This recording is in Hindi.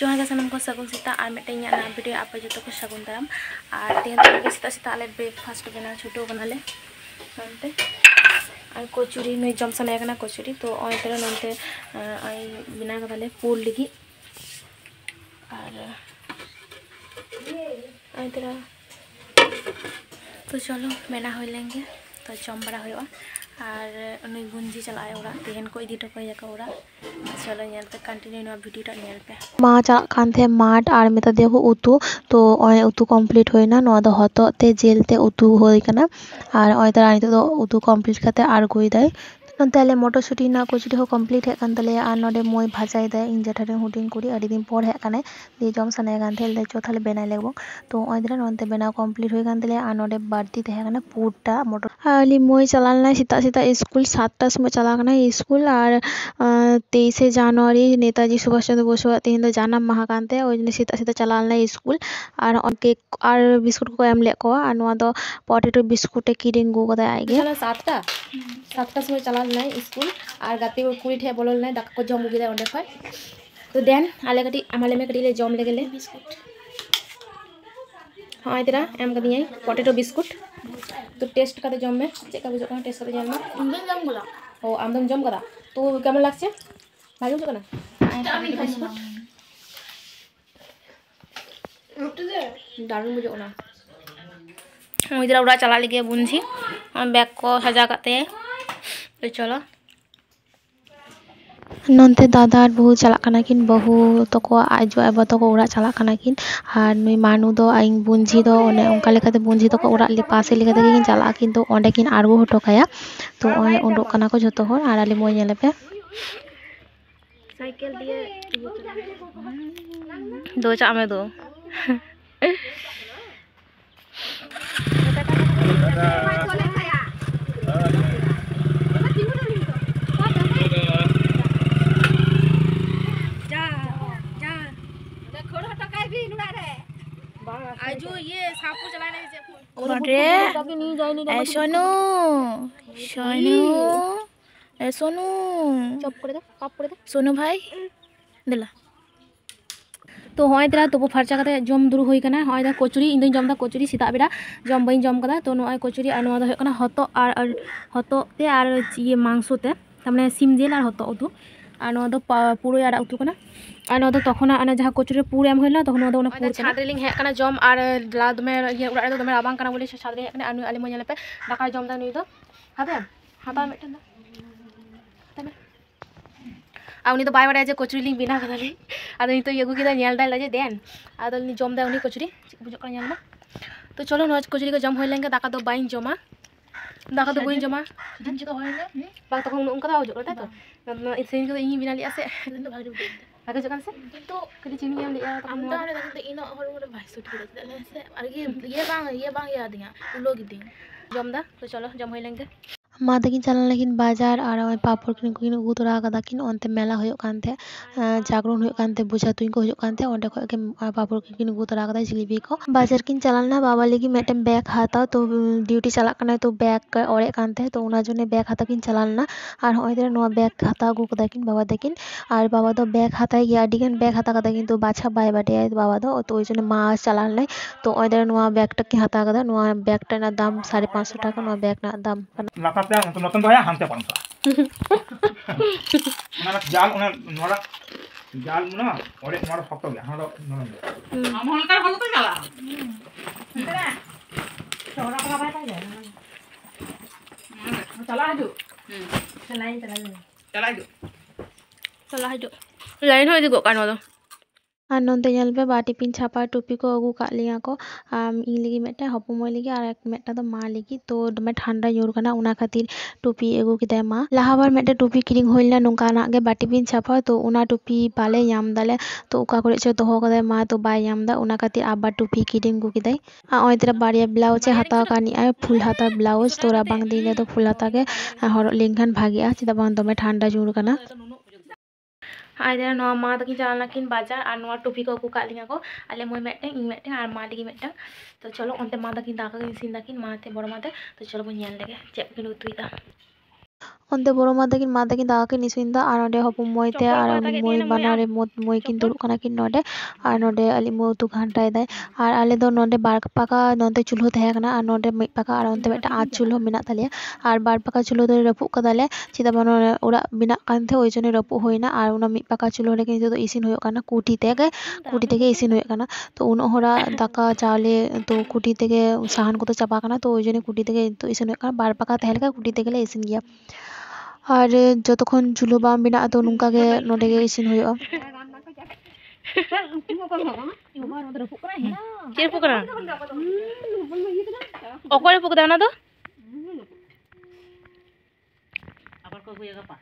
जोहार गे सामान को सगुन सीता और मिट्टे ना वीडियो आप जो को सगुन दाराम और तेहन सीता सीता आले ब्रेकफास्ट बना छुटो बनाले नंते और कचुरी नई जम सने कना कचुरी तो ओइतरा नंते आई बिना कदाले पूल लिगी और ओइतरा तो चलो बना हो लेंगे तो जम बड़ा होगा और उन्हीं बुंजी चलाए ओरा तेहन को इदी टको या ओरा चलो नेलते कंटिन्यू वीडियो टा नेलते मा चला कांथे माठ और मेता देखो उतु तो ओय उतु कंप्लीट होइना नो दो हतो ते जेल ते उतु होई कना और ओय तरा नितो दो उतु कंप्लीट करते आर गोई दाय नंते मटरशुटी ना कचुरी हो कंप्लीट है कान तले और नोडे मोय भाजाई दाय इन जेठारे हुडिंग कुड़ी अडी दिन पर है काने दे जम सने कान थे ले चोथाले बेनाय लेबो तो ओय दिना नंते बेना कंप्लीट होई कान तले और नोडे बाड़ती तहे काने पुरटा मटर आली मोय चलालना सीता सीता स्कूल 7टा समय चला काना स्कूल और 23 জানুয়ারি नेताजी सुभाष चंद्र बोस तेहन दो जानाम माहा कानते ओय दिन सीता सीता चलालना स्कूल और केक और बिस्कुट को एम ले को और नोआ दो पोटैटो बिस्कुट किरिंग गो कदा आइगे चला 7टा समय चलालना स्कूल और गाते को कुड़ी ठे बोललना दाका को जम उगिदा ओंडे खय तो देन आले कटी आमाले में कटी ले जम लेगेले बिस्कुट हाँ तेरा एम कदी पोटैटो बिस्कुट तो टेस्ट करते जम में चेक बुझो कना टेस्ट करते जम में जम कदा ओ आमदम जम कदा तो केमन लागছে भाई बुझो कना बिस्कुट दारुण बुझो ना ओई जरा उड़ा चला लगे बुंजी बैग को सजा करते तो चलो नंते दादा बहु चला कना किन बहु तको आजो एबा तको उड़ा चला कना किन और नुई मानु दो आइन बुंजी दो ओने ओंका लेकाते बुंजी तको उड़ा ले पासे लेकाते किन चला किन तो ओंडे किन आरगो हटो काया तो ओय उंडो कना को जतो हर और आले मोय नेले पे साइकिल दिए दो चा में दो आजू ये सापू चलाने से सोनू सोनू ए सोनू चुप कर दे पाप कर दे सोनू भाई दिला तो होय तेरा तो फरचा कते जम दुरु होई कना होय दा कचुरी इन दिन जमदा कचुरी सीता बेड़ा जम बई जम कदा तो नोय कचुरी आ नोवा दा होय कना हतो और हतो ते और ये मांसो ते तमने सिम जेल और हतो उतु और नोवा दो पुरो आड़ा उतु कना और नोवा दो तखना अना जहा कचुरी पूर एम होइला तखन नोवा दो ना पूर छादरेलिंग हे कना जम और लाद में ये उड़ा दो दमे राबांग कना बोले छादरे हे कना आनु आले मोय पे दाका जम दा नुई दो हाबे हाता मेटन दा तमे आ उनी तो बाय बाय जे कचुरी लिंग बिना कदाले आदो नि तो यगु किदा नेल दाय लाजे देन आदो नि जम दा उनी कचुरी बुझो कना नेल मा तो चलो नोज कचुरी को जम होय लेंगे दाका दो बाइन जमा दाका दो बाइन जमा दिन चिका होयले बा तखन उनका दा होजो करता तो इसेन को इन बिना लिया से तो भागे जगन से तो कदी चिनी एम लिया तखन दा ने तो इन हर हर भाई सुट के से और ये बांग याद दिया उलो गिदी जम दा तो चलो जम होय लेंगे मा तकिन चलन लेकिन बाजार और पापड़ किन उगु तोरा कदा किन ओनते मेला होयो कानते जागरण होयो कानते बुझा तुइन को होयो कानते ओंडे खय के पापड़ किन उगु तोरा कदा जिलेबी को बाजार किन चलना बाबा लेगी मेटम बैग हाता तो ड्यूटी चला कना तो बैग ओरे कानते तो उना जने बैग हाता किन चलालना और होय दे नो बैग हाता उगु कदा किन बाबा देकिन और बाबा दो बैग हाता गया अडिगन बैग हाता कदा किन तो बाछा बाय बाटे बाबा दो तो ओइ जने मा चलालना तो ओय दे नो बैग टक हाता कदा नो बैग टा ना दाम 550 টাকা नो बैग ना दाम नतन तो है हमसे पांच ना जाल उन्हें नोरा जाल मुना और एक नोरा फक्तो गया नोरा नोरा हम हल्का हल्का तो जाला तेरा छोरा का बात है चला है जो चला है जो लाइन हो दिगो कानो दो और नंते नेल पे बाटी पिन छापा टोपी को अगू का लिया को इन लगी मेटे हपु मोय लगी और एक मेटा तो मा लगी तो दमे ठंडा जोर कना उना खातिर टोपी अगू किदा मा लाहा बार मेटे टोपी किरिंग होइला नोंका ना गे बाटी पिन छापा तो उना टोपी पाले याम दाले तो उका करे चो दोहो कदा मा तो बाय याम दा उना खातिर आबा टोपी किरिंग गु किदाई आ ओय तेरा बारिया ब्लाउज हाता कानी आय फुल हाता ब्लाउज तोरा बांग दिने तो फुल हाता के हर लिंगन भागिया चिदा बांग दमे ठंडा जोर कना आइदर नोआ मा तकिन चलाना किन बाजार और नोआ टोपी को का लिया को आले मोय मेटे इन मेटे और मा लगी मेटा तो चलो ओनते मा तकिन दाका किन सिन दाकिन माते बड़ माते तो चलो बो नेल लेगे चेक किन उतुइदा onte boro ma takin daga kin isin da ar onde hopon moi te ar moi banare moi kin duruk kana kin node ar node ali mo utu ghantai dai ar ale do node bar paka node chulho tahe kana ar node mid paka ar onte meta ach chulho menak talia ar bar paka chulho do rapuk kadale chida bano ora binak kan the oi jone rapuk hoina ar una mid paka chulho le kin do isin hoyok kana kuti tege isin hoyok kana to uno hora daka chawle to kuti tege sahan ko to chaba kana to oi jone kuti tege to isin hoyok kana bar paka tahe leka kuti tege le isin gya আর যতক্ষণ চুলো বাম বিনা তো নুঙ্কা গে নডে গে ইসিন হইও ᱪᱮᱫ ᱯᱩᱠ ᱠᱟᱱᱟ ᱚᱠᱚᱭ ᱯᱩᱠ ᱫᱟ ᱚᱱᱟ ᱫᱚ আবার কই হইয়া গাপা